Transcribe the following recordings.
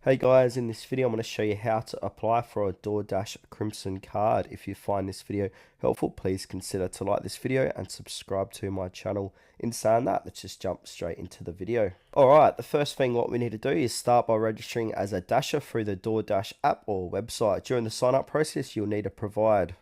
Hey guys, in this video I'm going to show you how to apply for a DoorDash Crimson Card. If you find this video helpful, please consider to like this video and subscribe to my channel. In saying that, let's just jump straight into the video. Alright, the first thing what we need to do is start by registering as a Dasher through the DoorDash app or website. During the sign up process, you'll need to provide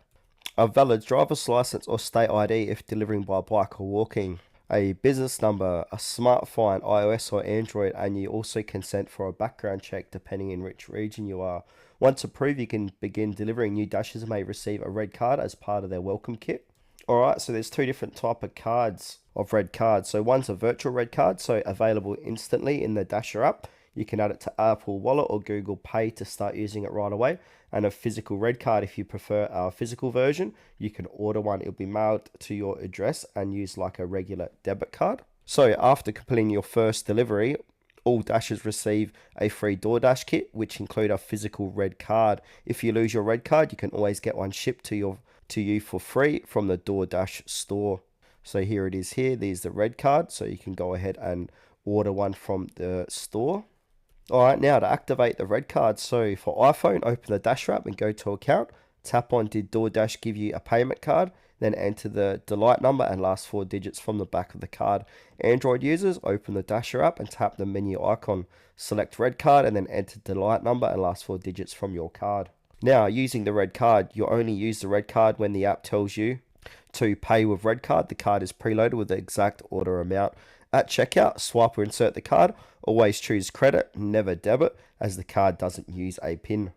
a valid driver's license or state ID if delivering by bike or walking, a business number, a smartphone, iOS or Android, and you also consent for a background check depending in which region you are. Once approved, you can begin delivering. New Dashers may receive a red card as part of their welcome kit. Alright, so there's two different type of cards, of red cards. So one's a virtual red card, so available instantly in the Dasher app. You can add it to Apple Wallet or Google Pay to start using it right away. And a physical red card, if you prefer a physical version, you can order one. It'll be mailed to your address and use like a regular debit card. So after completing your first delivery, all Dashers receive a free DoorDash kit, which include a physical red card. If you lose your red card, you can always get one shipped to you for free from the DoorDash store. So here it is here. There's the red card. So you can go ahead and order one from the store. Alright, now to activate the red card. So for iPhone, open the Dash app and go to account. Tap on did DoorDash give you a payment card? Then enter the delight number and last four digits from the back of the card. Android users, open the Dasher app and tap the menu icon. Select red card and then enter delight number and last four digits from your card. Now, using the red card, you only use the red card when the app tells you to pay with red card. The card is preloaded with the exact order amount. At checkout, swipe or insert the card. Always choose credit, never debit, as the card doesn't use a PIN.